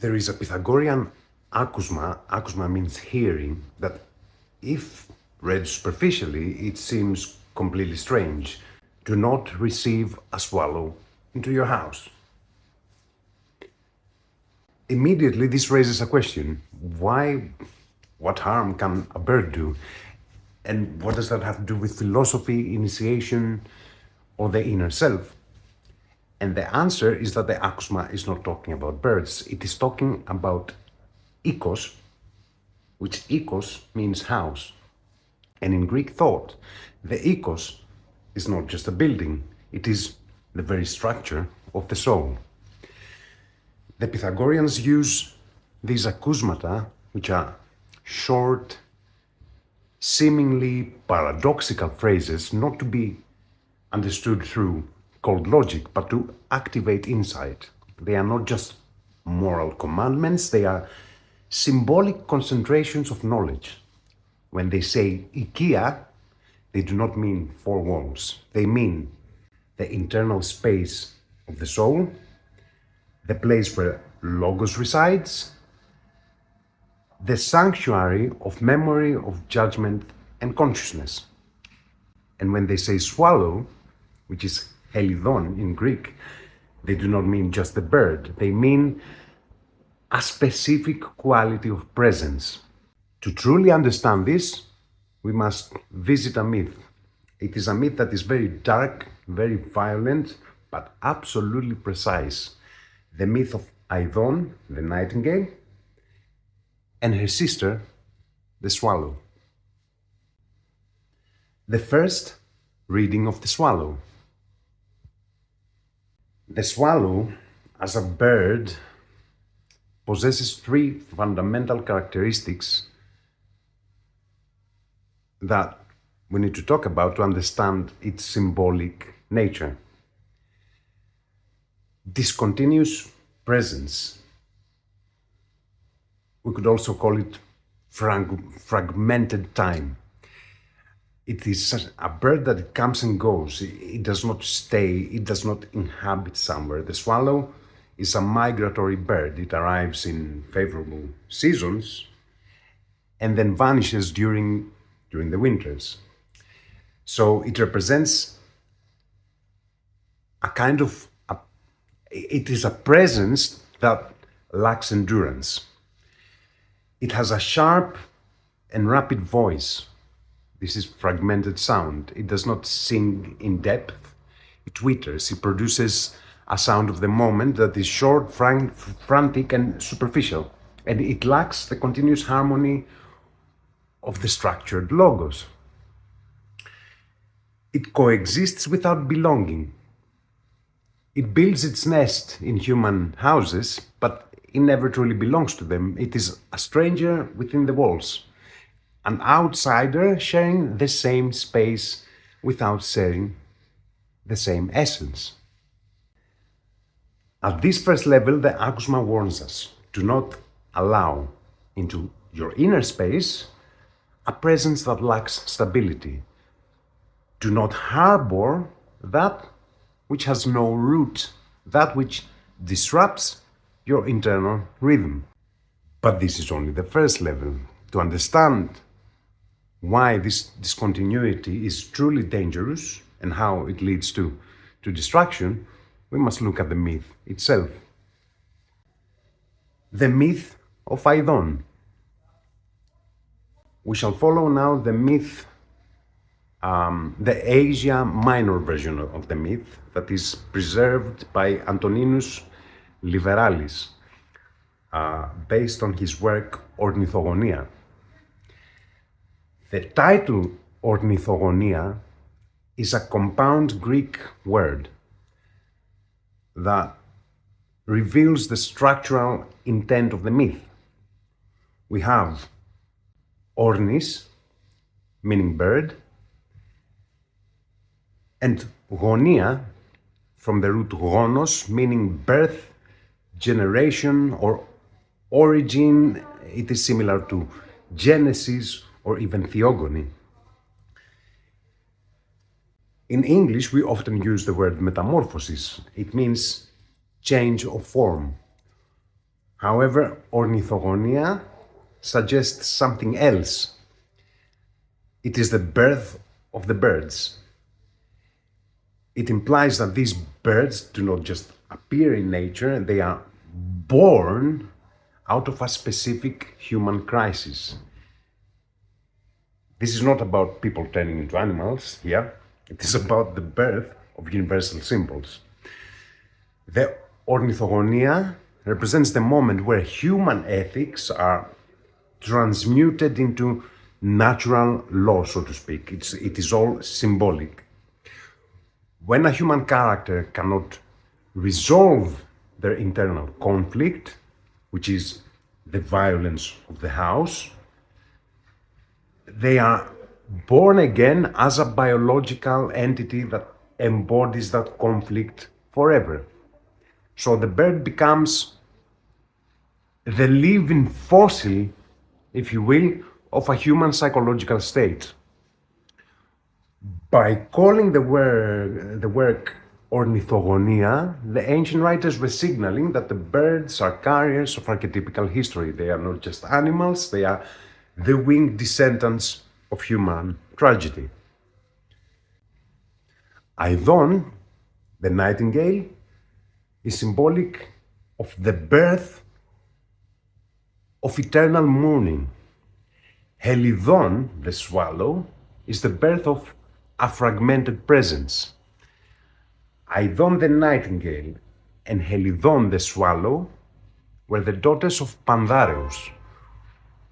There is a Pythagorean akousma means hearing, that if read superficially, it seems completely strange. Do not receive a swallow into your house. Immediately, this raises a question. Why? What harm can a bird do? And what does that have to do with philosophy, initiation, or the inner self? And the answer is that the akousma is not talking about birds. It is talking about oikos, which oikos means house. And in Greek thought, the oikos is not just a building, it is the very structure of the soul. The Pythagoreans use these akousmata, which are short, seemingly paradoxical phrases, not to be understood through cold logic, but to activate insight. They are not just moral commandments, they are symbolic concentrations of knowledge. When they say IKEA, they do not mean four walls. They mean the internal space of the soul, the place where logos resides, the sanctuary of memory, of judgment and consciousness. And when they say swallow, which is Chelidon in Greek, they do not mean just the bird. They mean a specific quality of presence. To truly understand this, we must visit a myth. It is a myth that is very dark, very violent, but absolutely precise. The myth of Aedon, the nightingale, and her sister, the swallow. The first reading of the swallow. The swallow, as a bird, possesses three fundamental characteristics that we need to talk about to understand its symbolic nature. Discontinuous presence. We could also call it fragmented time. It is a bird that comes and goes. It does not stay, it does not inhabit somewhere. The swallow is a migratory bird. It arrives in favorable seasons and then vanishes during the winters. So it represents it is a presence that lacks endurance. It has a sharp and rapid voice. This is fragmented sound. It does not sing in depth. It twitters. It produces a sound of the moment that is short, frantic, and superficial. And it lacks the continuous harmony of the structured logos. It coexists without belonging. It builds its nest in human houses, but it never truly belongs to them. It is a stranger within the walls, an outsider sharing the same space without sharing the same essence. At this first level, the akousma warns us: do not allow into your inner space a presence that lacks stability. Do not harbor that which has no root, that which disrupts your internal rhythm. But this is only the first level. To understand why this discontinuity is truly dangerous and how it leads to distraction, we must look at the myth itself. The myth of Aedon. We shall follow now the myth, the Asia Minor version of the myth that is preserved by Antoninus Liberalis, based on his work Ornithogonia. The title Ornithogonia is a compound Greek word that reveals the structural intent of the myth. We have ornis, meaning bird, and gonia, from the root gonos, meaning birth, generation, or origin. It is similar to Genesis or even theogony. In English, we often use the word metamorphosis. It means change of form. However, Ornithogonia suggests something else. It is the birth of the birds. It implies that these birds do not just appear in nature, they are born out of a specific human crisis. This is not about people turning into animals here. It is about the birth of universal symbols. The Ornithogonia represents the moment where human ethics are transmuted into natural law, so to speak. It is all symbolic. When a human character cannot resolve their internal conflict, which is the violence of the house, they are born again as a biological entity that embodies that conflict forever. So the bird becomes the living fossil, if you will, of a human psychological state. By calling the work Ornithogonia, the ancient writers were signaling that the birds are carriers of archetypical history. They are not just animals, they are the winged descendants of human tragedy. Aedon, the nightingale, is symbolic of the birth of eternal mourning. Chelidon, the swallow, is the birth of a fragmented presence. Aedon the nightingale and Chelidon the swallow were the daughters of Pandareus,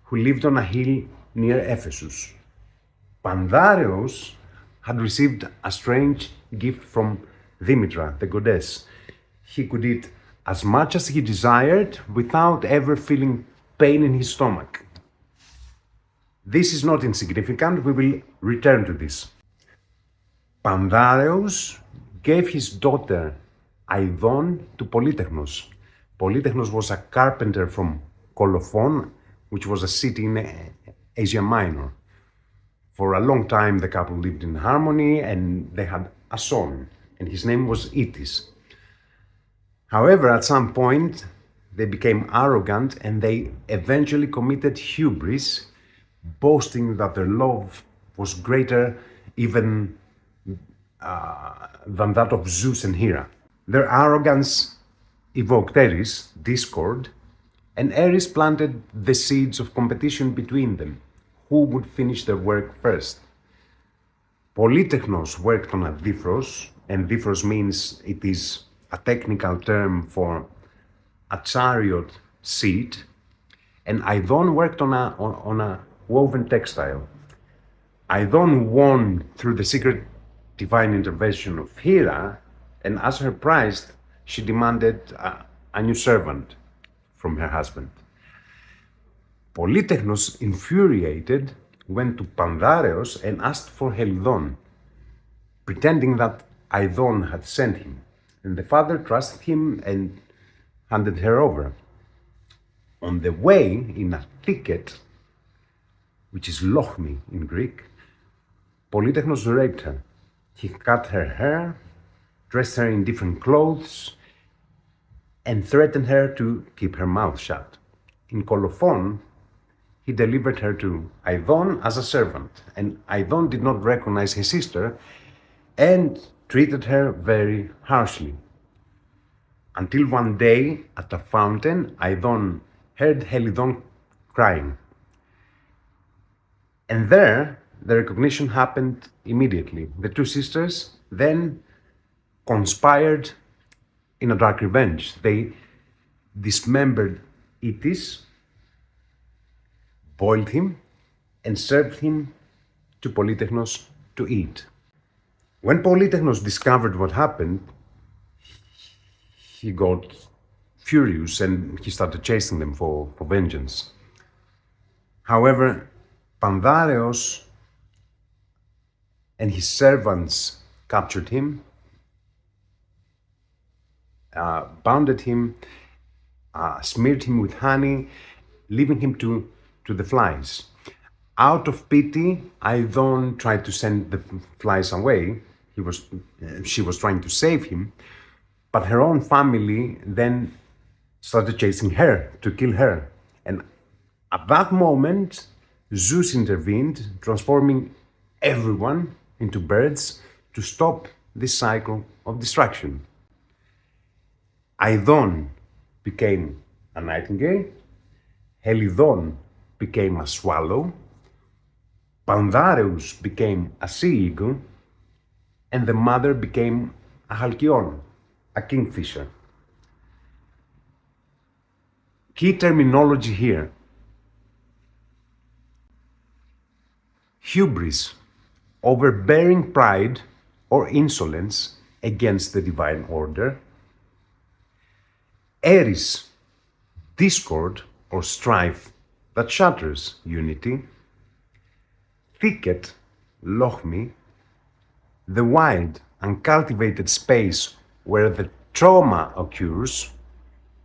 who lived on a hill near Ephesus. Pandareus had received a strange gift from Demetra, the goddess. He could eat as much as he desired without ever feeling pain in his stomach. This is not insignificant, we will return to this. Pandareus gave his daughter Aedon to Polytechnos. Polytechnos was a carpenter from Colophon, which was a city in Asia Minor. For a long time the couple lived in harmony and they had a son, and his name was Itys. However, at some point they became arrogant and they eventually committed hybris, boasting that their love was greater even than that of Zeus and Hera. Their arrogance evoked Eris, discord, and Eris planted the seeds of competition between them. Who would finish their work first? Polytechnos worked on a dithros, and dithros means it is a technical term for a chariot seat, and Aedon worked on a woven textile. Aedon won through the secret divine intervention of Hera, and as her prize, she demanded a new servant from her husband. Polytechnos, infuriated, went to Pandareus and asked for Chelidon, pretending that Aedon had sent him, and the father trusted him and handed her over. On the way, in a thicket, which is lochmi in Greek, Polytechnos raped her. He cut her hair, dressed her in different clothes, and threatened her to keep her mouth shut. In Colophon, he delivered her to Aedon as a servant, and Aedon did not recognize his sister and treated her very harshly. Until one day, at a fountain, Aedon heard Chelidon crying. And there, the recognition happened immediately. The two sisters then conspired in a dark revenge. They dismembered Itys, boiled him, and served him to Polytechnos to eat. When Polytechnos discovered what happened, he got furious and he started chasing them for vengeance. However, Pandareus and his servants captured him, bounded him, smeared him with honey, leaving him to the flies. Out of pity, Aedon tried to send the flies away. She was trying to save him, but her own family then started chasing her to kill her. And at that moment, Zeus intervened, transforming everyone into birds to stop this cycle of destruction. Aedon became a nightingale, Chelidon became a swallow, Pandareus became a sea eagle, and the mother became a halcyon, a kingfisher. Key terminology here. Hybris, overbearing pride or insolence against the divine order. Eris, discord or strife that shatters unity. Thicket, lohmi, the wild, uncultivated space where the trauma occurs,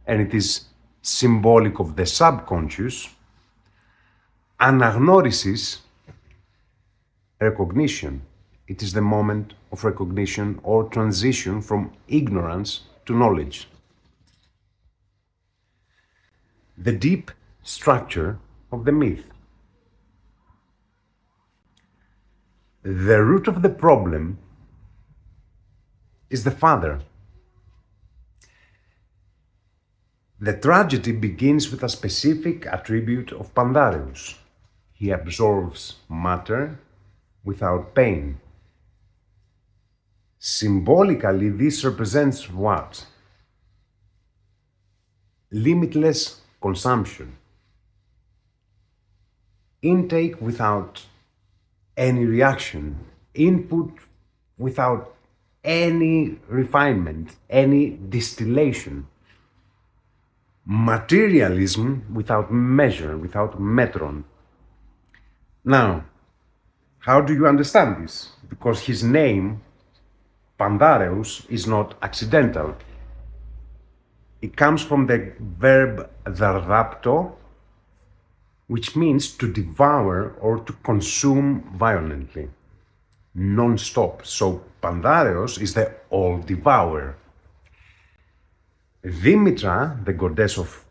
and it is symbolic of the subconscious. Anagnosis, recognition. It is the moment of recognition or transition from ignorance to knowledge. The deep structure of the myth. The root of the problem is the father. The tragedy begins with a specific attribute of Pandareus. He absorbs matter without pain. Symbolically, this represents what? Limitless consumption. Intake without any reaction. Input without any refinement, any distillation. Materialism without measure, without Metron. Now, how do you understand this? Because his name, Pandareus, is not accidental. It comes from the verb dardapto, which means to devour or to consume violently, non-stop. So Pandareus is the all-devourer. Demetra, the goddess of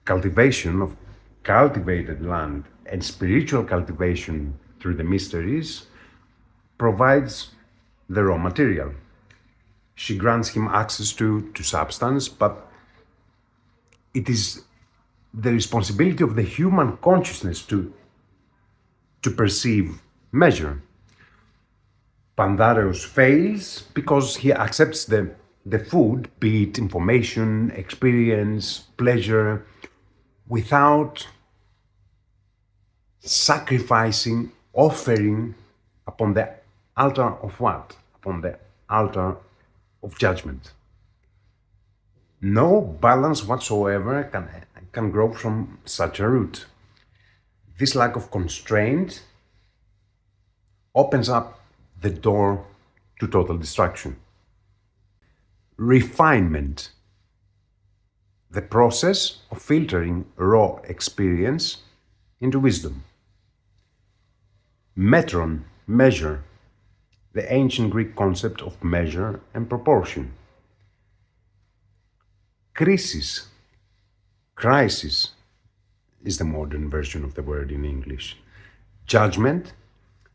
cultivation, of cultivated land and spiritual cultivation through the mysteries, provides the raw material. She grants him access to substance, but it is the responsibility of the human consciousness to perceive measure. Pandareus fails because he accepts the food, be it information, experience, pleasure, without sacrificing, offering upon the altar of what? Upon the altar of judgment. No balance whatsoever can grow from such a root. This lack of constraint opens up the door to total destruction. Refinement, the process of filtering raw experience into wisdom. Metron, measure, the ancient Greek concept of measure and proportion. Crisis is the modern version of the word in English. Judgment,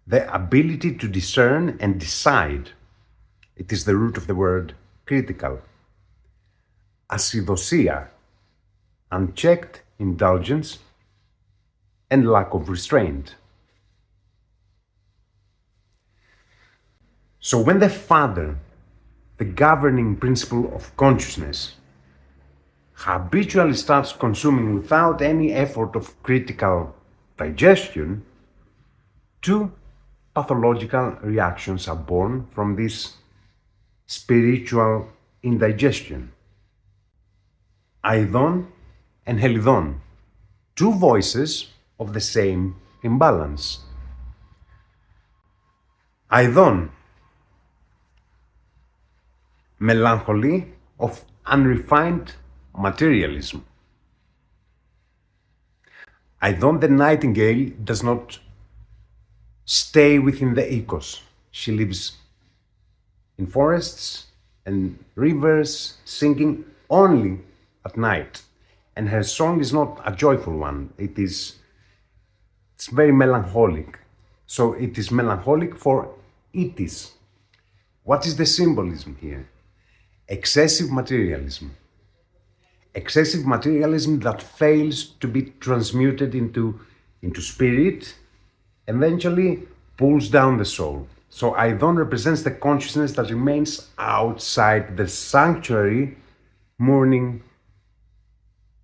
the ability to discern and decide. It is the root of the word critical. Acidosia, unchecked indulgence and lack of restraint. So when the father, the governing principle of consciousness, habitually starts consuming without any effort of critical digestion, two pathological reactions are born from this spiritual indigestion. Aedon and Chelidon, two voices of the same imbalance. Aedon, melancholy of unrefined materialism. Aedon the nightingale does not stay within the oikos. She lives in forests and rivers, singing only at night. And her song is not a joyful one. It's very melancholic. So it is melancholic for Itys. What is the symbolism here? Excessive materialism. Excessive materialism that fails to be transmuted into spirit, eventually pulls down the soul. So Aedon represents the consciousness that remains outside the sanctuary, mourning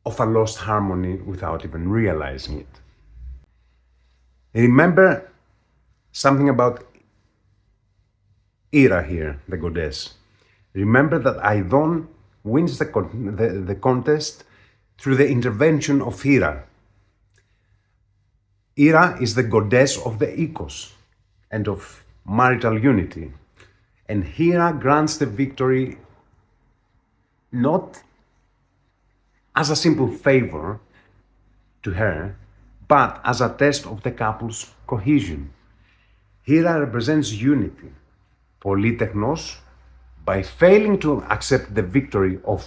of a lost harmony without even realizing it. Remember something about Hera here, the goddess. Remember that Aedon wins the contest through the intervention of Hera. Hera is the goddess of the oikos and of marital unity. And Hera grants the victory not as a simple favor to her, but as a test of the couple's cohesion. Hera represents unity. Polytechnos, by failing to accept the victory of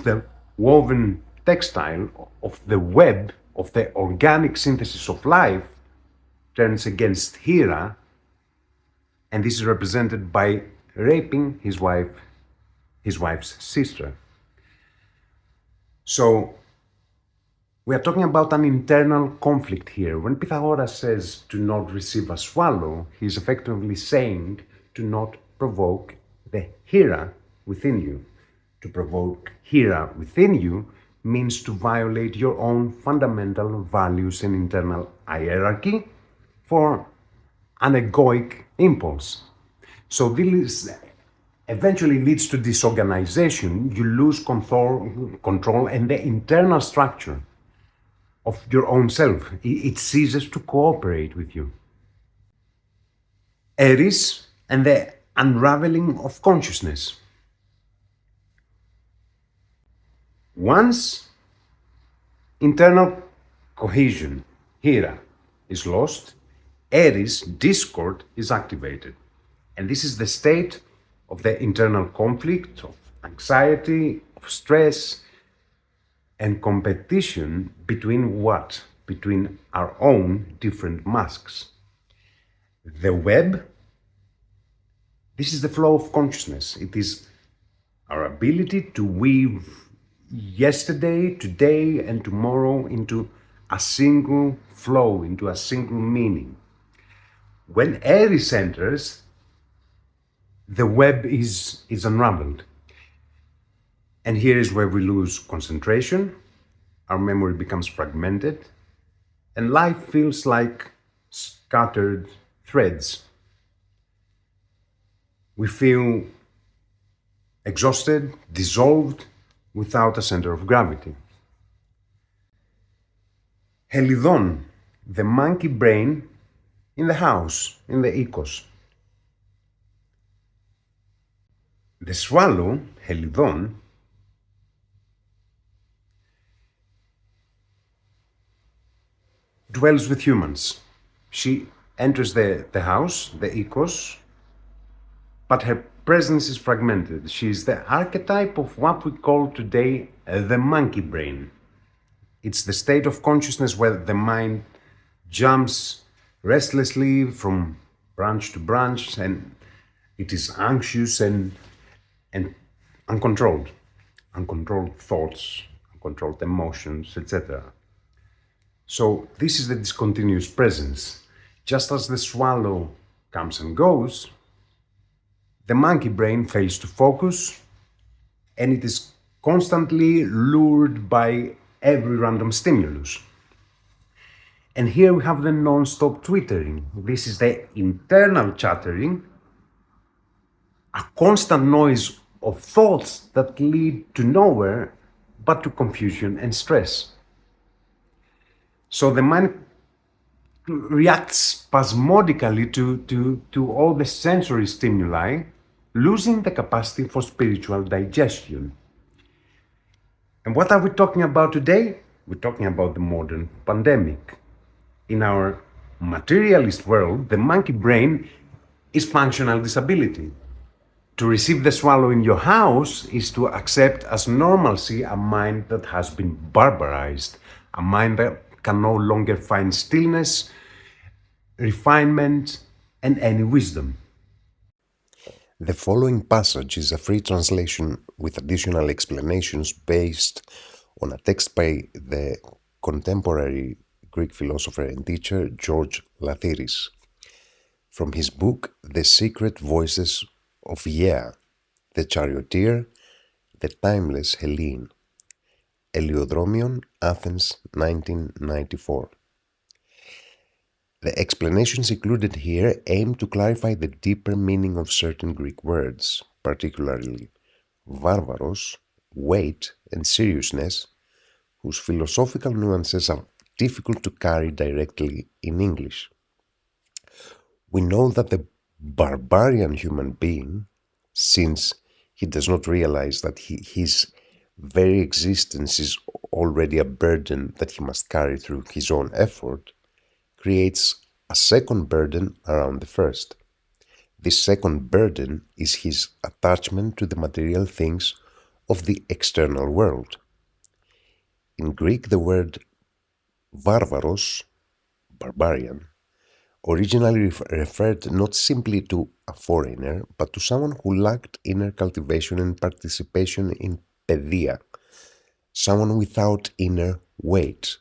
the woven textile, of the web, of the organic synthesis of life, turns against Hera, and this is represented by raping his wife's sister. So we are talking about an internal conflict here. When Pythagoras says to not receive a swallow, he is effectively saying to not provoke the Hera within you. To provoke Hera within you means to violate your own fundamental values and internal hierarchy for an egoic impulse. So this eventually leads to disorganization. You lose control and the internal structure of your own self. It ceases to cooperate with you. Eris and the unraveling of consciousness. Once internal cohesion, Hera, is lost, Eris, discord, is activated. And this is the state of the internal conflict, of anxiety, of stress, and competition between what? Between our own different masks. The web, this is the flow of consciousness. It is our ability to weave yesterday, today, and tomorrow into a single flow, into a single meaning. When Eris enters, the web is unraveled. And here is where we lose concentration, our memory becomes fragmented, and life feels like scattered threads. We feel exhausted, dissolved, without a center of gravity. Chelidon, the monkey brain in the house, in the oikos. The swallow, Chelidon, dwells with humans. She enters the house, the oikos, but her presence is fragmented. She is the archetype of what we call today the monkey brain. It's the state of consciousness where the mind jumps restlessly from branch to branch, and it is anxious and uncontrolled. Uncontrolled thoughts, uncontrolled emotions, etc. So this is the discontinuous presence. Just as the swallow comes and goes, the monkey brain fails to focus, and it is constantly lured by every random stimulus. And here we have the non-stop twittering. This is the internal chattering, a constant noise of thoughts that lead to nowhere but to confusion and stress. So the mind reacts spasmodically to all the sensory stimuli, losing the capacity for spiritual digestion. And what are we talking about today? We're talking about the modern pandemic. In our materialist world, the monkey brain is functional disability. To receive the swallow in your house is to accept as normalcy a mind that has been barbarized, a mind that can no longer find stillness, refinement, and any wisdom. The following passage is a free translation with additional explanations based on a text by the contemporary Greek philosopher and teacher George Lathyrus from his book The Secret Voices of Ea, the Charioteer, the Timeless Hellene, Heliodromion, Athens, 1994. The explanations included here aim to clarify the deeper meaning of certain Greek words, particularly varvaros, weight, and seriousness, whose philosophical nuances are difficult to carry directly in English. We know that the barbarian human being, since he does not realize that his very existence is already a burden that he must carry through his own effort, creates a second burden around the first. This second burden is his attachment to the material things of the external world. In Greek, the word varvaros, barbarian, originally referred not simply to a foreigner, but to someone who lacked inner cultivation and participation in pedia, someone without inner weight.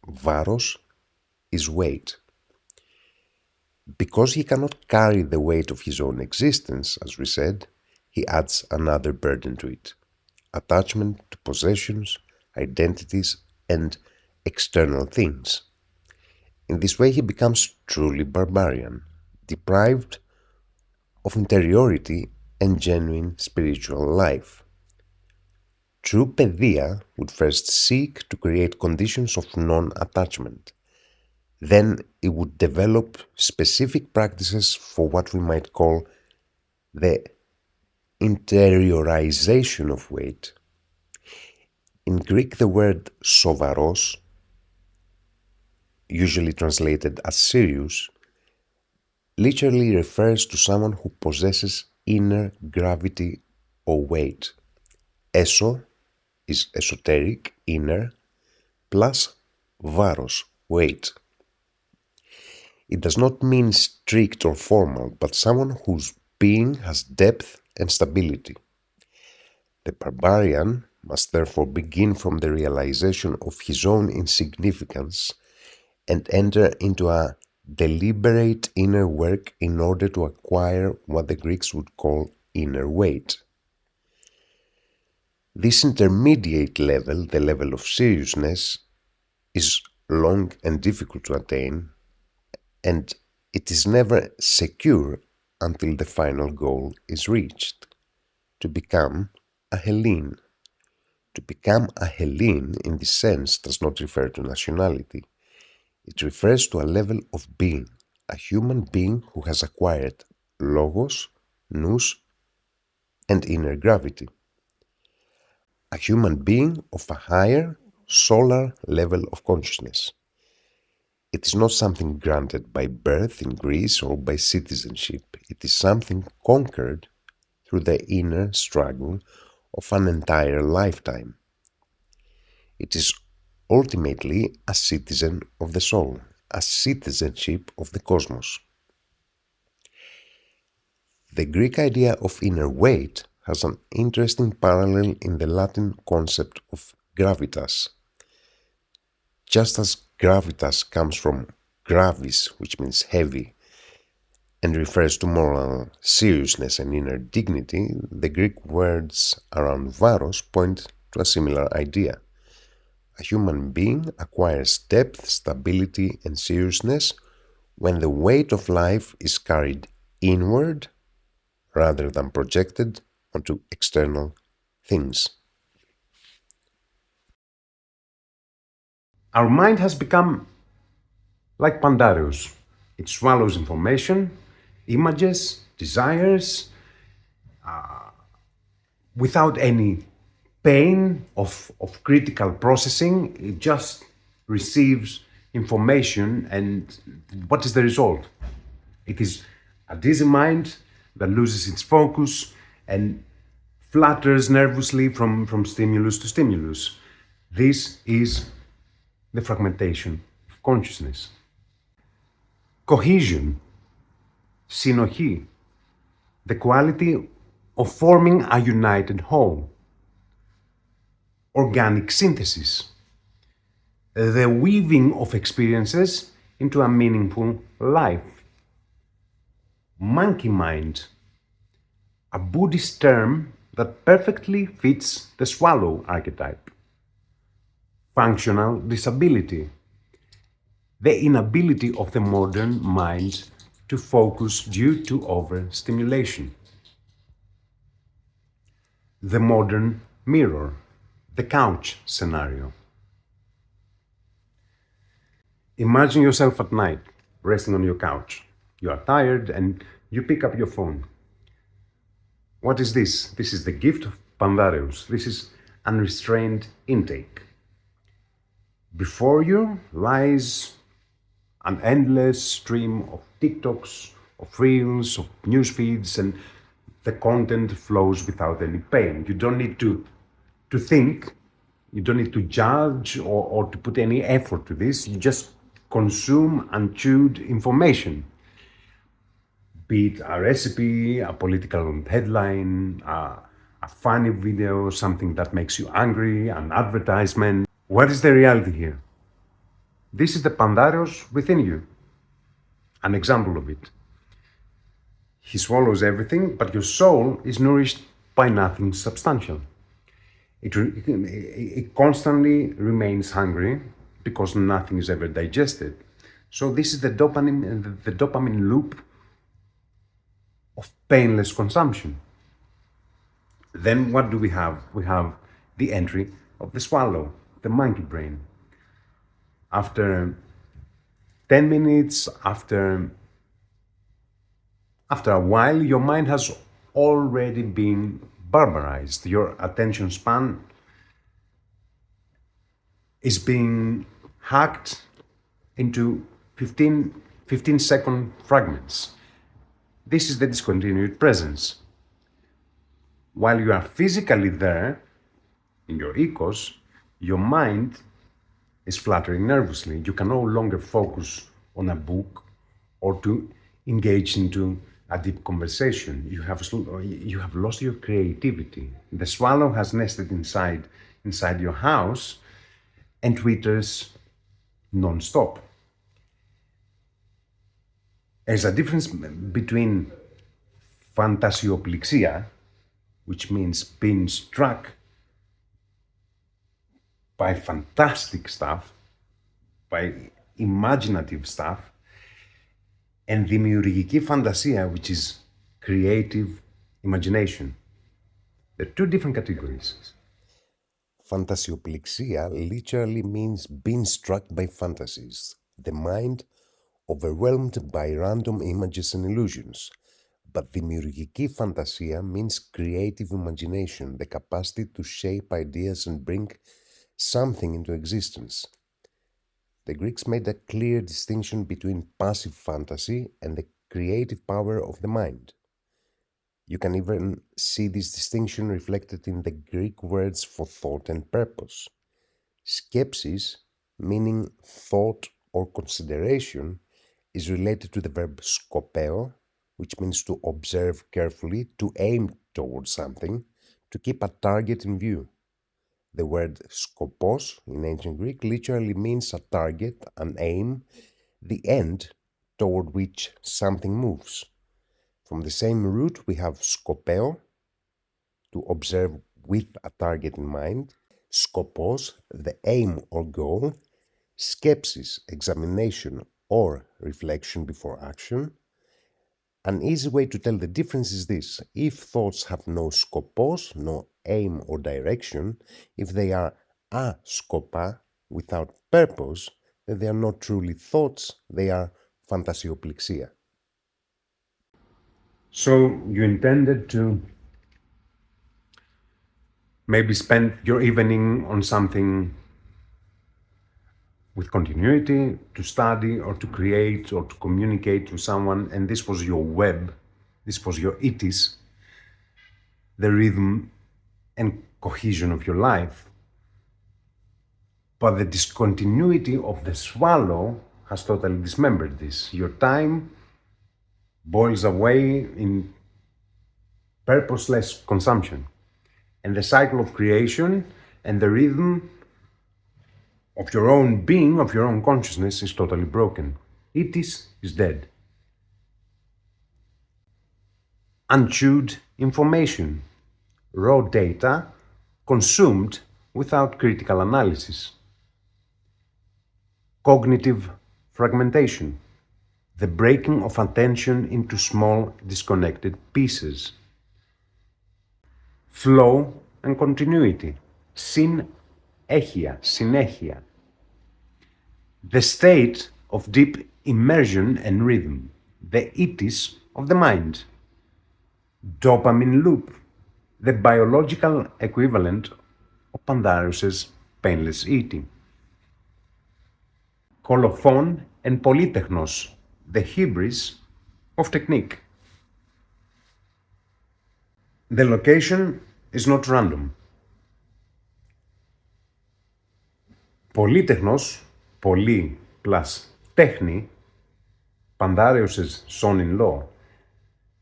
Varos is weight. Because he cannot carry the weight of his own existence, as we said, he adds another burden to it: attachment to possessions, identities, and external things. In this way, he becomes truly barbarian, deprived of interiority and genuine spiritual life. True pedia would first seek to create conditions of non-attachment. Then it would develop specific practices for what we might call the interiorization of weight. In Greek, the word sovaros, usually translated as serious, literally refers to someone who possesses inner gravity or weight. Eso is esoteric, inner, plus varos, weight. It does not mean strict or formal, but someone whose being has depth and stability. The barbarian must therefore begin from the realization of his own insignificance and enter into a deliberate inner work in order to acquire what the Greeks would call inner weight. This intermediate level, the level of seriousness, is long and difficult to attain, and it is never secure until the final goal is reached: to become a Hellene. To become a Hellene in this sense does not refer to nationality. It refers to a level of being, a human being who has acquired logos, nous, and inner gravity. A human being of a higher solar level of consciousness. It is not something granted by birth in Greece or by citizenship. It is something conquered through the inner struggle of an entire lifetime. It is ultimately a citizen of the soul, a citizenship of the cosmos. The Greek idea of inner weight has an interesting parallel in the Latin concept of gravitas. Just as gravitas comes from gravis, which means heavy, and refers to moral seriousness and inner dignity, the Greek words around varos point to a similar idea. A human being acquires depth, stability, and seriousness when the weight of life is carried inward rather than projected onto external things. Our mind has become like Pandareus. It swallows information, images, desires, without any pain of critical processing. It just receives information, and what is the result? It is a dizzy mind that loses its focus and flutters nervously from stimulus to stimulus. This is the fragmentation of consciousness. Cohesion, συνοχή, the quality of forming a united whole. Organic synthesis, the weaving of experiences into a meaningful life. Monkey mind, a Buddhist term that perfectly fits the swallow archetype. Functional disability, the inability of the modern mind to focus due to overstimulation. The modern mirror, the couch scenario. Imagine yourself at night, resting on your couch. You are tired and you pick up your phone. What is this? This is the gift of Pandareus. This is unrestrained intake. Before you lies an endless stream of TikToks, of reels, of news feeds, and the content flows without any pain. You don't need to think, you don't need to judge or to put any effort to this. You just consume unchewed information. Be it a recipe, a political headline, a funny video, something that makes you angry, an advertisement. What is the reality here? This is the Pandareus within you. An example of it. He swallows everything, but your soul is nourished by nothing substantial. It constantly remains hungry because nothing is ever digested. So this is the dopamine loop of painless consumption. Then what do we have? We have the entry of the swallow, the monkey brain. After 10 minutes, after a while, your mind has already been barbarized. Your attention span is being hacked into 15-second fragments. This is the discontinued presence. While you are physically there, in your oikos, your mind is fluttering nervously. You can no longer focus on a book or to engage into a deep conversation. You have lost your creativity. The swallow has nested inside your house and twitters non-stop. There's a difference between fantasioplexia, which means being struck by fantastic stuff, by imaginative stuff, and δημιουργική φαντασία, which is creative imagination. They're two different categories. Fantasioplexia literally means being struck by fantasies, the mind overwhelmed by random images and illusions. But δημιουργική φαντασία means creative imagination, the capacity to shape ideas and bring something into existence. The Greeks made a clear distinction between passive fantasy and the creative power of the mind. You can even see this distinction reflected in the Greek words for thought and purpose. Skepsis, meaning thought or consideration, is related to the verb skopeo, which means to observe carefully, to aim towards something, to keep a target in view. The word skopos in ancient Greek literally means a target, an aim, the end toward which something moves. From the same root we have skopeo, to observe with a target in mind, skopos, the aim or goal, skepsis, examination or reflection before action. An easy way to tell the difference is this: if thoughts have no skopos, no aim or direction, if they are askopa, without purpose, then they are not truly thoughts, they are fantasioplexia. So you intended to maybe spend your evening on something with continuity, to study or to create or to communicate with someone, and this was your web This was your Itys, the rhythm and cohesion of your life. But the discontinuity of the swallow has totally dismembered this. Your time boils away in purposeless consumption. And the cycle of creation and the rhythm of your own being, of your own consciousness, is totally broken. Itys is dead. Unchewed information, raw data consumed without critical analysis. Cognitive fragmentation, the breaking of attention into small disconnected pieces. Flow and continuity, συνέχεια. The state of deep immersion and rhythm, the Itys of the mind. Dopamine loop, the biological equivalent of Pandareus's painless eating. Colophon and Polytechnos, the Hybris of technique. The location is not random. Polytechnos, poly plus techni, Pandareus's son-in-law,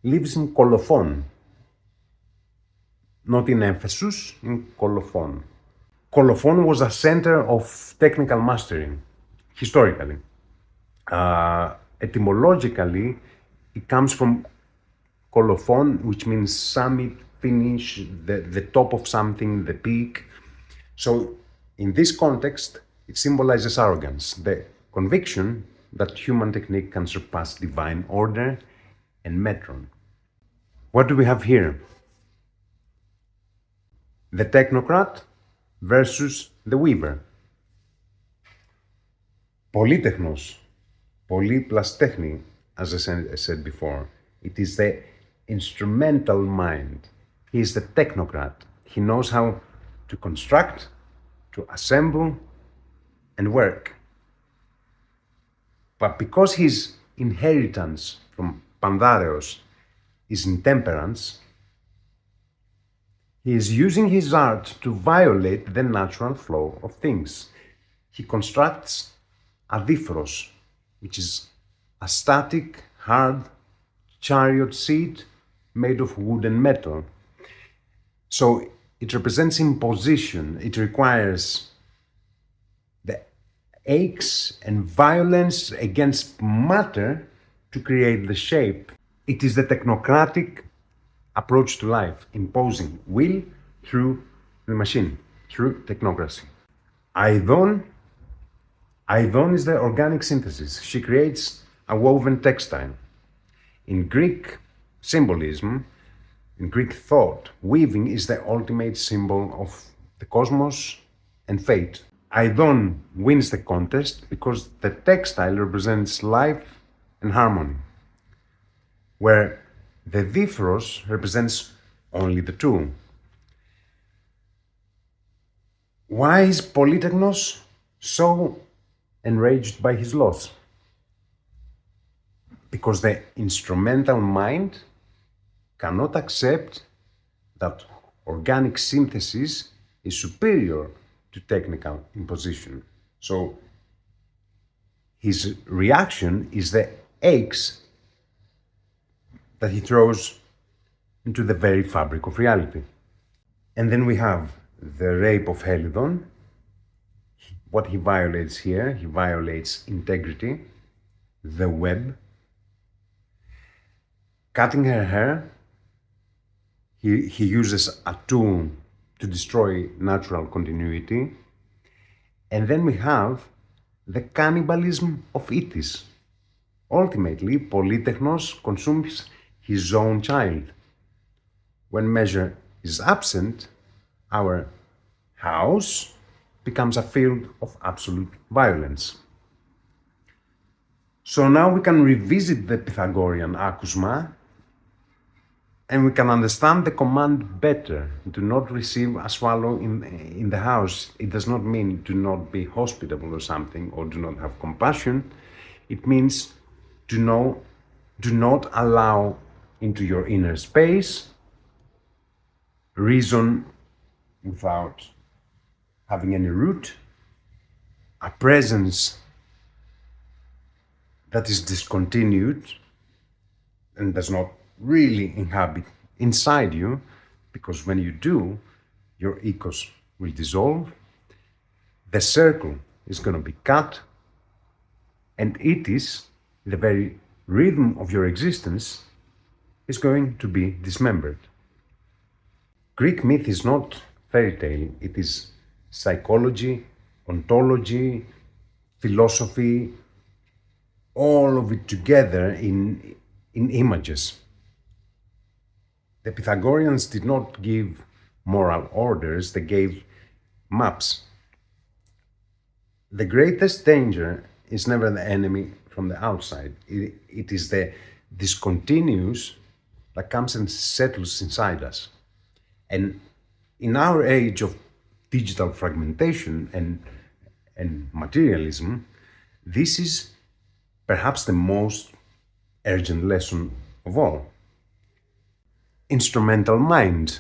lives in Colophon, not in Ephesus, in Colophon. Colophon was a center of technical mastery, historically. Etymologically, it comes from Colophon, which means summit, finish, the top of something, the peak. So, in this context, it symbolizes arrogance, the conviction that human technique can surpass divine order and Metron. What do we have here? The technocrat versus the weaver. Polytechnos, poly plus techni, as I said before. It is the instrumental mind. He is the technocrat. He knows how to construct, to assemble, and work. But because his inheritance from Pandareus is intemperance, he is using his art to violate the natural flow of things. He constructs a diphoros, which is a static, hard chariot seat made of wood and metal. So it represents imposition. It requires the aches and violence against matter to create the shape. It is the technocratic approach to life, imposing will through the machine, through technocracy. Aedon is the organic synthesis. She creates a woven textile. In Greek symbolism, in Greek thought, weaving is the ultimate symbol of the cosmos and fate. Aedon wins the contest because the textile represents life and harmony, where the diphoros represents only the two. Why is Polytechnos so enraged by his loss? Because the instrumental mind cannot accept that organic synthesis is superior to technical imposition. So his reaction is the aches that he throws into the very fabric of reality. And then we have the rape of Chelidon. What he violates here, he violates integrity, the web. Cutting her hair, he uses a tool to destroy natural continuity. And then we have the cannibalism of Itys. Ultimately, Polytechnos consumes his own child. When measure is absent, our house becomes a field of absolute violence. So now we can revisit the Pythagorean akousma and we can understand the command better. Do not receive a swallow in the house. It does not mean do not be hospitable or something, or do not have compassion. It means do not allow into your inner space, reason without having any root, a presence that is discontinued and does not really inhabit inside you, because when you do, your oikos will dissolve, the circle is going to be cut, and Itys, the very rhythm of your existence, is going to be dismembered. Greek myth is not fairy tale, it is psychology, ontology, philosophy, all of it together in images. The Pythagoreans did not give moral orders, they gave maps. The greatest danger is never the enemy from the outside. It is the discontinuous that comes and settles inside us. And in our age of digital fragmentation and materialism, this is perhaps the most urgent lesson of all. Instrumental mind,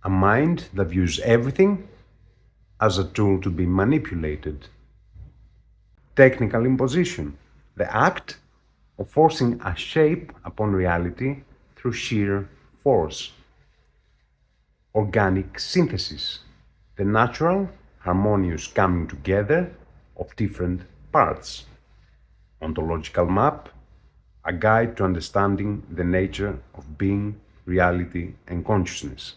a mind that views everything as a tool to be manipulated. Technical imposition, the act of forcing a shape upon reality through sheer force. Organic synthesis, the natural, harmonious coming together of different parts. Ontological map, a guide to understanding the nature of being, reality, and consciousness.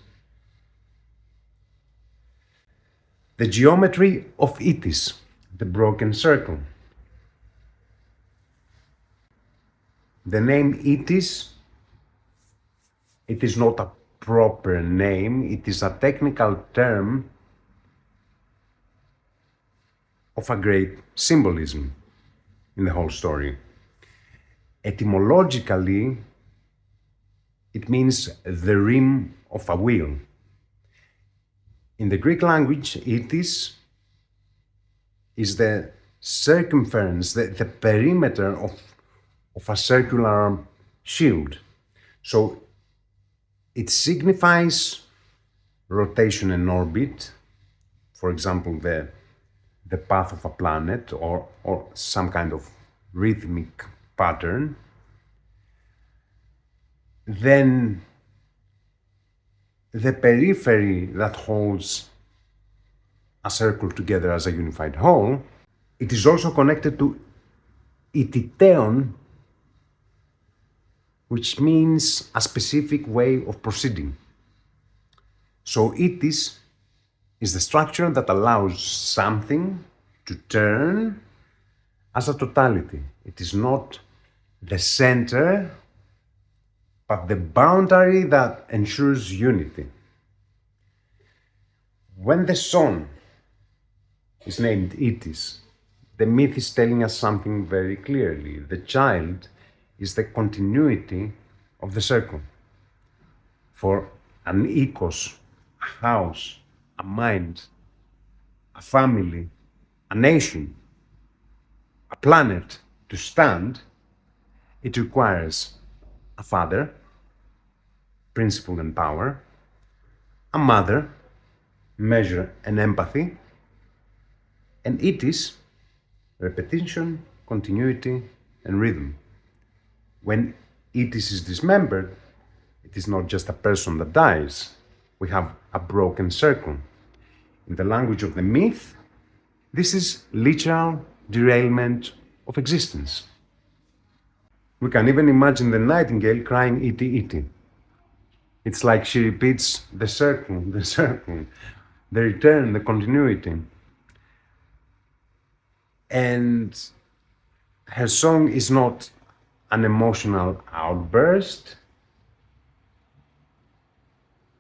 The geometry of Itys, the broken circle. The name Itys, it is not a proper name, it is a technical term of a great symbolism in the whole story. Etymologically, it means the rim of a wheel. In the Greek language, Itys is the circumference, the perimeter of a circular shield. So it signifies rotation and orbit, for example, the path of a planet or some kind of rhythmic pattern. Then the periphery that holds a circle together as a unified whole, it is also connected to ititheon, which means a specific way of proceeding. So Itys is the structure that allows something to turn as a totality. It is not the center, but the boundary that ensures unity. When the son is named Itys, the myth is telling us something very clearly. The child is the continuity of the circle. For an oikos, a house, a mind, a family, a nation, a planet to stand, it requires a father, principle and power, a mother, measure and empathy, and Itys, repetition, continuity, and rhythm. When Itys is dismembered, it is not just a person that dies. We have a broken circle. In the language of the myth, this is literal derailment of existence. We can even imagine the nightingale crying iti iti. It's like she repeats the circle, the return, the continuity. And her song is not an emotional outburst.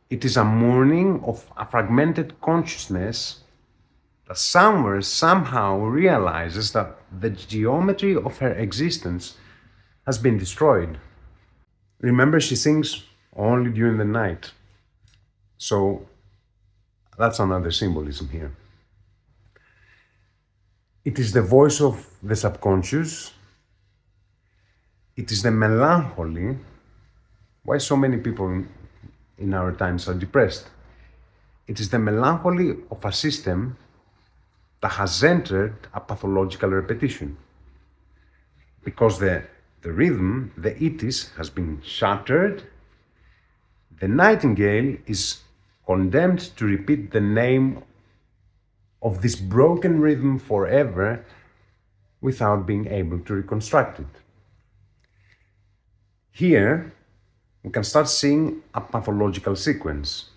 It is a mourning of a fragmented consciousness that somewhere, somehow realizes that the geometry of her existence has been destroyed. Remember, she sings only during the night. So that's another symbolism here. It is the voice of the subconscious. It is the melancholy Why so many people in our times are depressed? It is the melancholy of a system that has entered a pathological repetition. Because the rhythm, the Itys, has been shattered, the Nightingale is condemned to repeat the name of this broken rhythm forever without being able to reconstruct it. Here, we can start seeing a pathological sequence.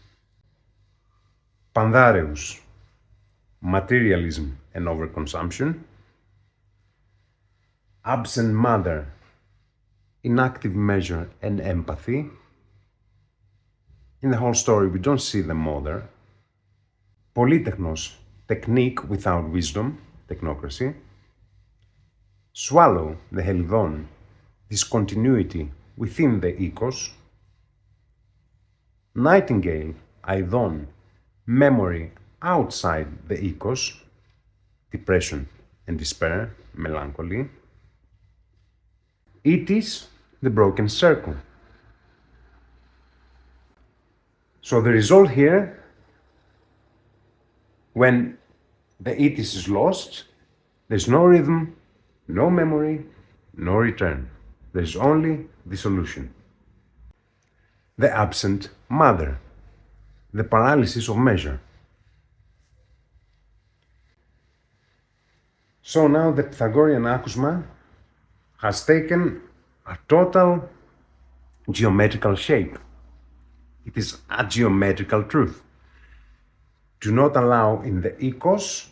Pandareus, materialism and overconsumption. Absent mother, inactive measure and empathy. In the whole story, we don't see the mother. Polytechnos, technique without wisdom, technocracy. Swallow, the Chelidon, discontinuity within the oikos. Nightingale, Aedon, memory outside the oikos, depression and despair, melancholy. Itys, the broken circle. So the result here, when the Itys is lost, there's no rhythm, no memory, no return. There's only dissolution. The absent mother, the paralysis of measure. So now the Pythagorean akousma has taken a total geometrical shape. It is a geometrical truth. Do not allow in the oikos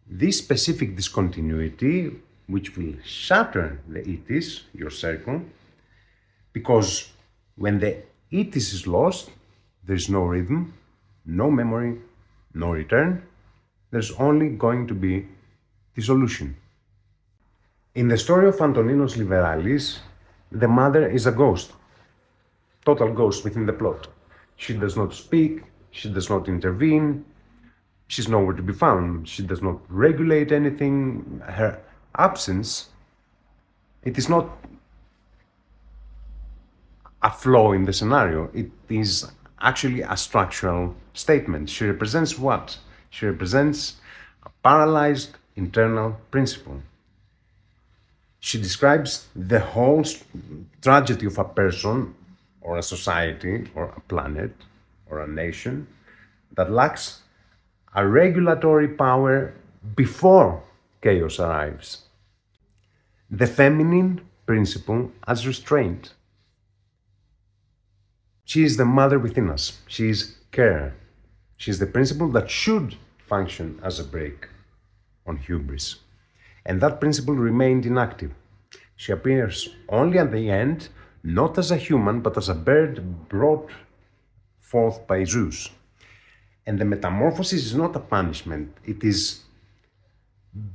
this specific discontinuity, which will shatter the Itys, your circle, because when the Itys is lost, there's no rhythm, no memory, no return. There's only going to be dissolution. In the story of Antoninus Liberalis, the mother is a ghost, total ghost within the plot. She does not speak, she does not intervene, she's nowhere to be found, she does not regulate anything. Her absence, it is not a flaw in the scenario, it is actually a structural statement. She represents what? She represents a paralyzed internal principle. She describes the whole tragedy of a person or a society or a planet or a nation that lacks a regulatory power before chaos arrives. The feminine principle as restraint. She is the mother within us. She is care. She is the principle that should function as a brake on hubris. And that principle remained inactive. She appears only at the end, not as a human, but as a bird brought forth by Zeus. And the metamorphosis is not a punishment, it is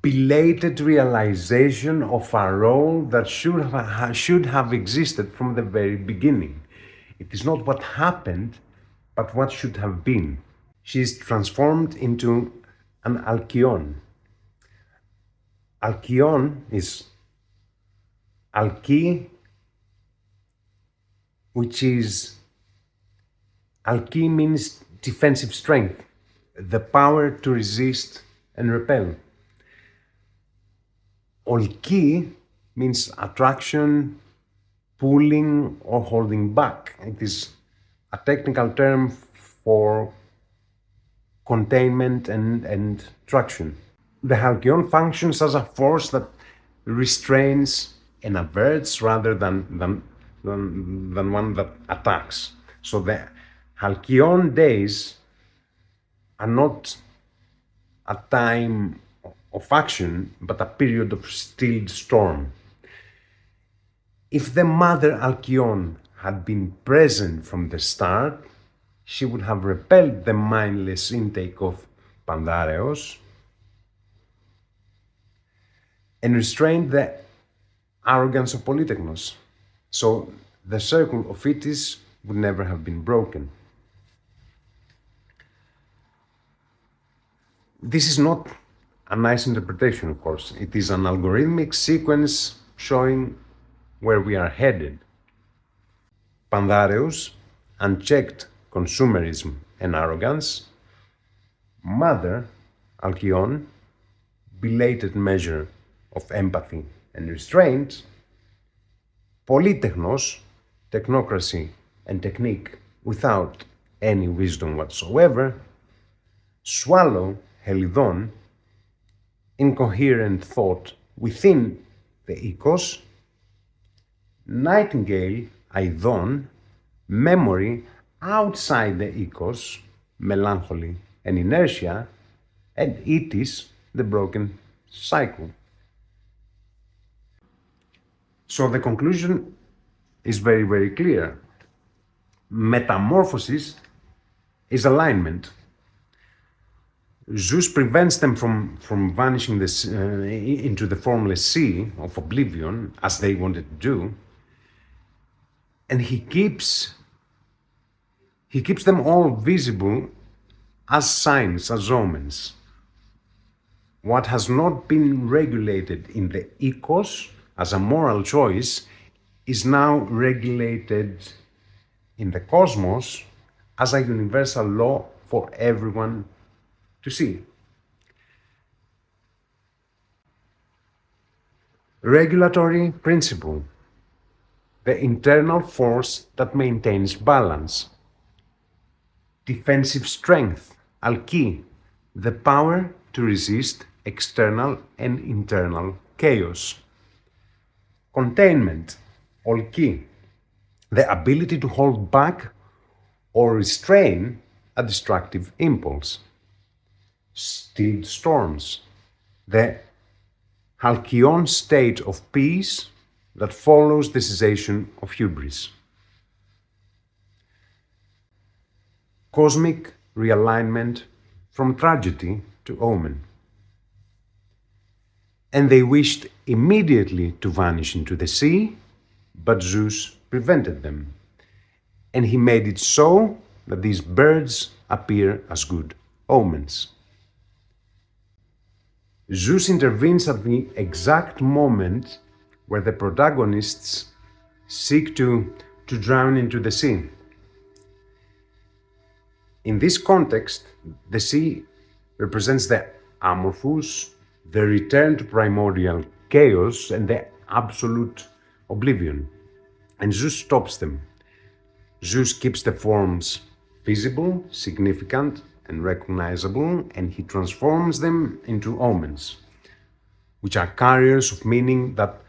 belated realization of a role that should have existed from the very beginning. It is not what happened, but what should have been. She is transformed into an alkyon. Alkyon is alki, which is, alki means defensive strength, the power to resist and repel. Olki means attraction, pulling or holding back. It is a technical term for containment and traction. The halcyon functions as a force that restrains and averts rather than one that attacks. So the halcyon days are not a time of action, but a period of stilled storm. If the mother Alkyon had been present from the start, she would have repelled the mindless intake of Pandareus and restrained the arrogance of Polytechnos. So the circle of Itys would never have been broken. This is not a nice interpretation, of course. It is an algorithmic sequence showing where we are headed. Pandareus, unchecked consumerism and arrogance. Mother, Alcyon, belated measure of empathy and restraint. Polytechnos, technocracy and technique without any wisdom whatsoever. Swallow, Chelidon, incoherent thought within the oikos. Nightingale, Aedon, memory outside the oikos, melancholy and inertia. And Itys, the broken cycle. So the conclusion is very, very clear. Metamorphosis is alignment. Zeus prevents them from vanishing into the formless sea of oblivion, as they wanted to do, and he keeps them all visible as signs, as omens. What has not been regulated in the oikos as a moral choice is now regulated in the cosmos as a universal law for everyone to see. Regulatory principle, the internal force that maintains balance. Defensive strength, alki, the power to resist external and internal chaos. Containment, olki, the ability to hold back or restrain a destructive impulse. Stilled storms, the halcyon state of peace that follows the cessation of hybris. Cosmic realignment from tragedy to omen. And they wished immediately to vanish into the sea, but Zeus prevented them. And he made it so that these birds appear as good omens. Zeus intervenes at the exact moment where the protagonists seek to drown into the sea. In this context, the sea represents the amorphous, the return to primordial chaos, and the absolute oblivion. And Zeus stops them. Zeus keeps the forms visible, significant, and recognizable, and he transforms them into omens, which are carriers of meaning that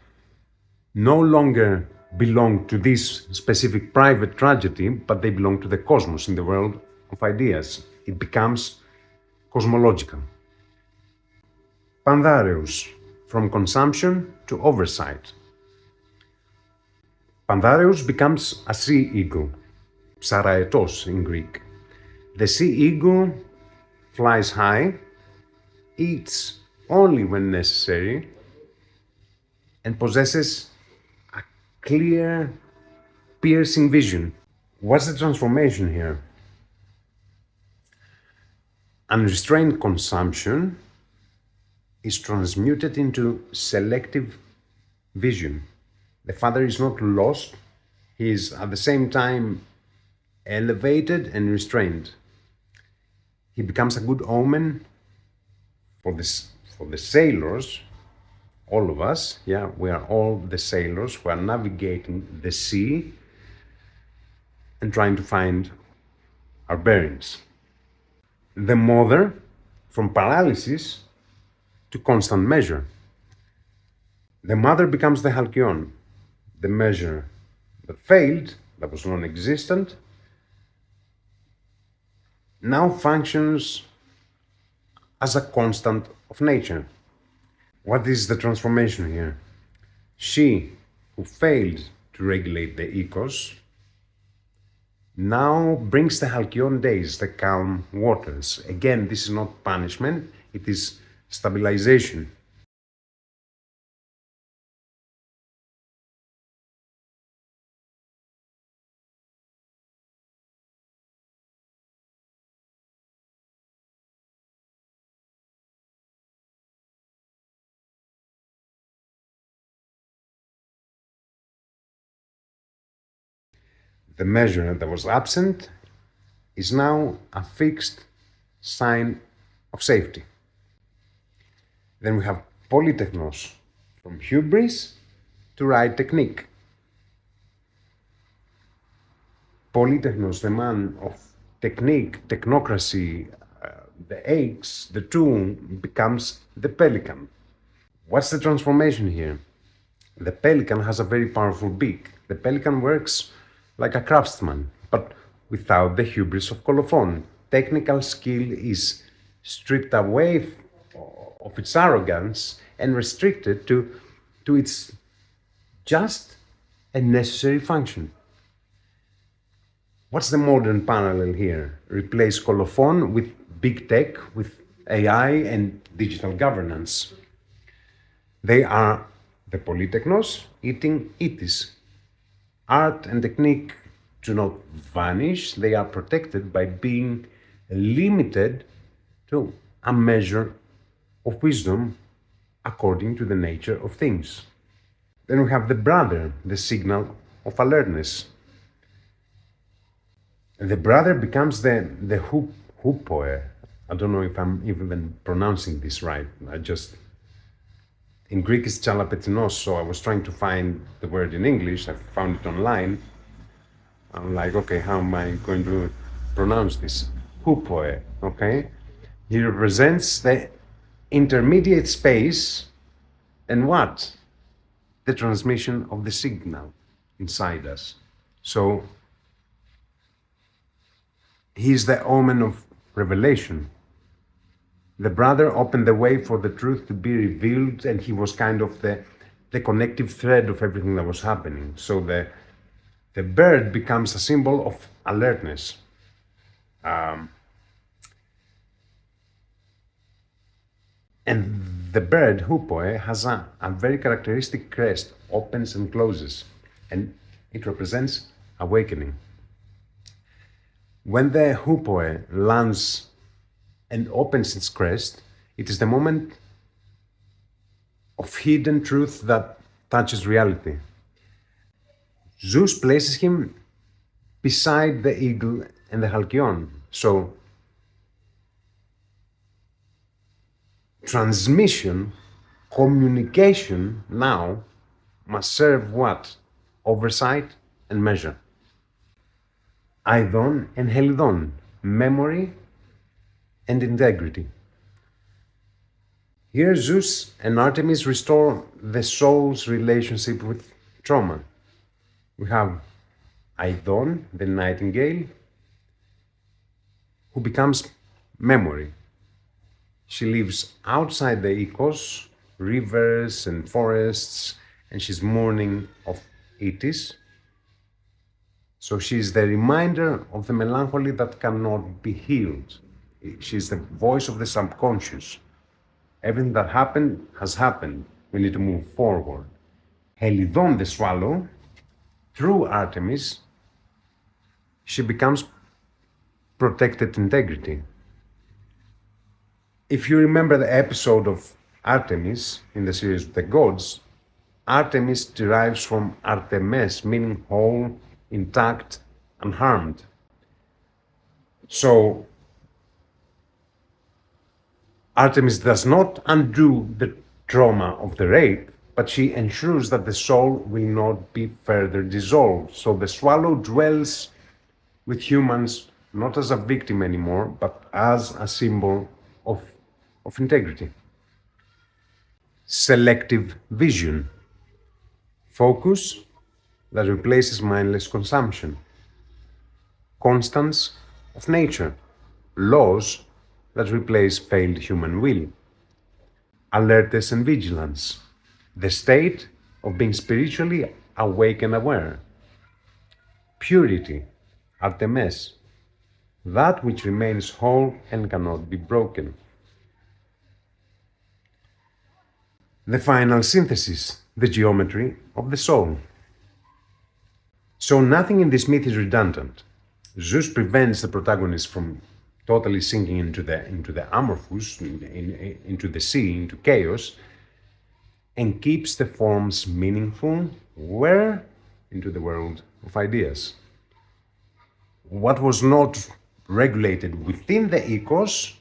no longer belong to this specific private tragedy, but they belong to the cosmos in the world of ideas. It becomes cosmological. Pandareus, from consumption to oversight. Pandareus becomes a sea eagle, ψαραετός in Greek. The sea eagle flies high, eats only when necessary, and possesses a clear, piercing vision. What's the transformation here? Unrestrained consumption is transmuted into selective vision. The father is not lost, he is at the same time elevated and restrained. He becomes a good omen for the sailors, all of us, yeah, we are all the sailors who are navigating the sea and trying to find our bearings. The mother, from paralysis to constant measure. The mother becomes the halcyon, the measure that failed, that was non-existent, now functions as a constant of nature. What is the transformation here? She, who failed to regulate the oikos, now brings the halcyon days, the calm waters. Again, this is not punishment, it is stabilization. The measure that was absent is now a fixed sign of safety. Then we have Polytechnos, from Hybris to right technique. Polytechnos, the man of technique, technocracy, the oikos, the tool, becomes the pelican. What's the transformation here? The pelican has a very powerful beak. The pelican works like a craftsman, but without the hubris of Colophon. Technical skill is stripped away of its arrogance and restricted to its just and necessary function. What's the modern parallel here? Replace Colophon with big tech, with AI and digital governance. They are the Polytechnos eating Itys. Art and technique do not vanish, they are protected by being limited to a measure of wisdom according to the nature of things. Then we have the brother, the signal of alertness. The brother becomes the houpoe. I don't know if I'm even pronouncing this right. In Greek it's chalapetinos, so I was trying to find the word in English. I found it online. I'm like, okay, how am I going to pronounce this? Houpoe, okay? He represents the intermediate space and what? The transmission of the signal inside us. So he is the omen of revelation. The brother opened the way for the truth to be revealed, and he was kind of the connective thread of everything that was happening. So the bird becomes a symbol of alertness. And the bird, houpoe, has a very characteristic crest, opens and closes, and it represents awakening. When the houpoe lands and opens its crest, it is the moment of hidden truth that touches reality. Zeus places him beside the eagle and the halcyon. So transmission, communication now must serve what? Oversight and measure. Aedon and Chelidon, memory and integrity. Here Zeus and Artemis restore the soul's relationship with trauma. We have Aedon, the Nightingale, who becomes memory. She lives outside the oikos, rivers and forests, and she's mourning of Itys. So she's the reminder of the melancholy that cannot be healed. She's the voice of the subconscious. Everything that happened has happened. We need to move forward. Chelidon, the swallow, through Artemis, she becomes protected integrity. If you remember the episode of Artemis in the series of the gods, Artemis derives from Artemis, meaning whole, intact, unharmed. So Artemis does not undo the trauma of the rape, but she ensures that the soul will not be further dissolved. So the swallow dwells with humans not as a victim anymore, but as a symbol of integrity. Selective vision. Focus that replaces mindless consumption. Constance of nature. Laws that replace failed human will. Alertness and vigilance. The state of being spiritually awake and aware. Purity. Artemis. That which remains whole and cannot be broken. The final synthesis, the geometry of the soul. So nothing in this myth is redundant. Zeus prevents the protagonist from totally sinking into the amorphous, into the sea, into chaos, and keeps the forms meaningful. Where? Into the world of ideas. what was not regulated within the oikos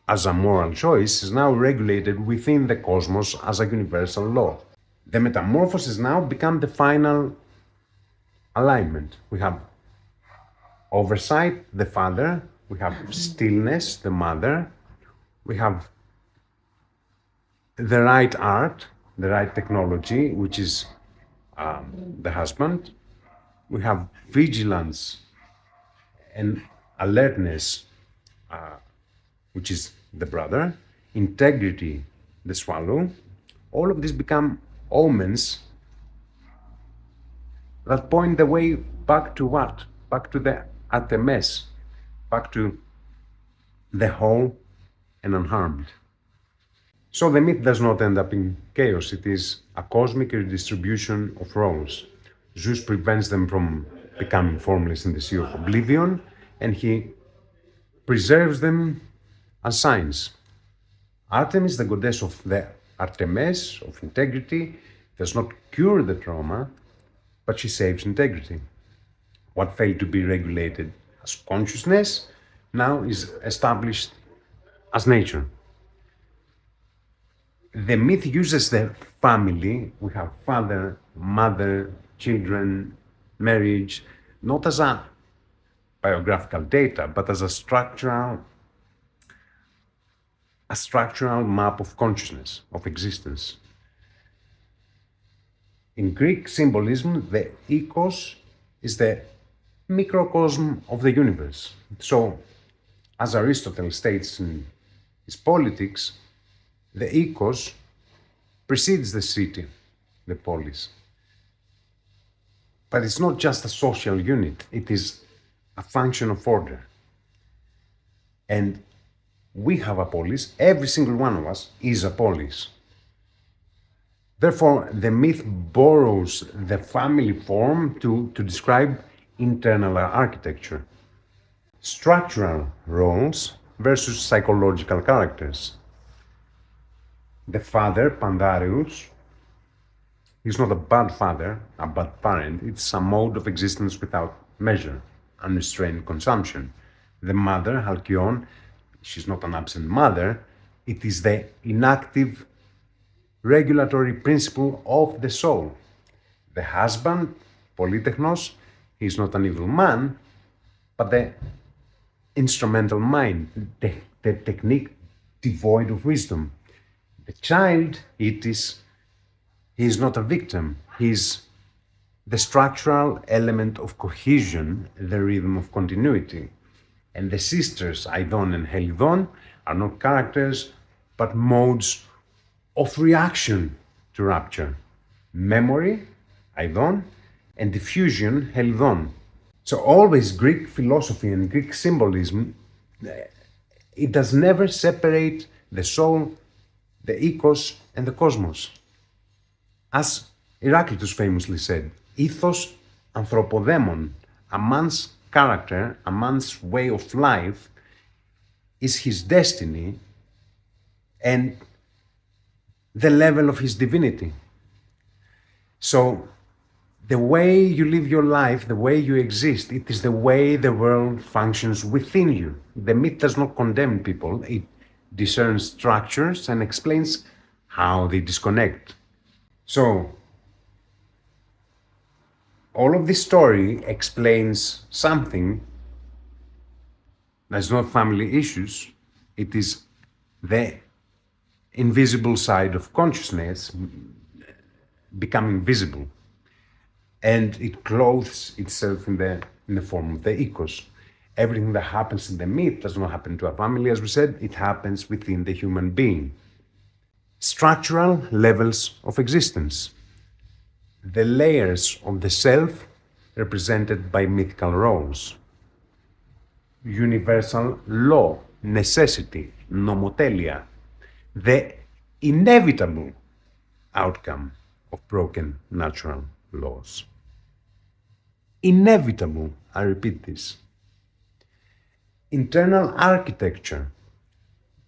as a moral choice is now regulated within the cosmos as a universal law. The metamorphosis now become the final alignment. We have oversight, the father, we have stillness, the mother, we have the right art, the right technology, which is the husband, we have vigilance and alertness, which is the brother, integrity, the swallow. All of these become omens that point the way back to what? Back to the Artemis, back to the whole and unharmed. So the myth does not end up in chaos. It is a cosmic redistribution of roles. Zeus prevents them from becoming formless in the sea of oblivion, and he preserves them as signs. Artemis, the goddess of the Artemis, of integrity, does not cure the trauma, but she saves integrity. What failed to be regulated as consciousness now is established as nature. The myth uses the family. We have father, mother, children, marriage, not as a biographical data, but as a structural map of consciousness, of existence. In Greek symbolism, the oikos is the microcosm of the universe. So, as Aristotle states in his Politics, the oikos precedes the city, the polis. But it's not just a social unit, it is a function of order. And we have a polis, every single one of us is a polis. Therefore, the myth borrows the family form to describe internal architecture. Structural roles versus psychological characters. The father, Pandareus, is not a bad father, a bad parent. It's a mode of existence without measure, unrestrained consumption. The mother, Halcyon, she's not an absent mother. It is the inactive regulatory principle of the soul. The husband, Polytechnos, he's not an evil man, but the instrumental mind, the technique devoid of wisdom. The child, Itys, he is not a victim. He is the structural element of cohesion, the rhythm of continuity. And the sisters, Aedon and Chelidon, are not characters, but modes of reaction to rupture. Memory, Aedon, and diffusion, Chelidon. So always Greek philosophy and Greek symbolism, it does never separate the soul, the oikos, and the cosmos. As Heraclitus famously said, ethos anthropodemon, a man's character, a man's way of life, is his destiny and the level of his divinity. So the way you live your life, the way you exist, it is the way the world functions within you. The myth does not condemn people, it discerns structures and explains how they disconnect. So, all of this story explains something that's not family issues, it is the invisible side of consciousness becoming visible. And it clothes itself in the form of the oikos. Everything that happens in the myth does not happen to a family, as we said, it happens within the human being. Structural levels of existence. The layers of the self represented by mythical roles. Universal law, necessity, nomotelia. The inevitable outcome of broken natural laws. Inevitable, I repeat this. Internal architecture,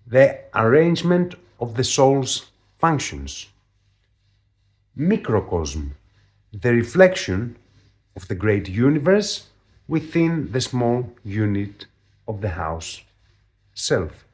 the arrangement of the soul's functions. Microcosm, the reflection of the great universe within the small unit of the house self.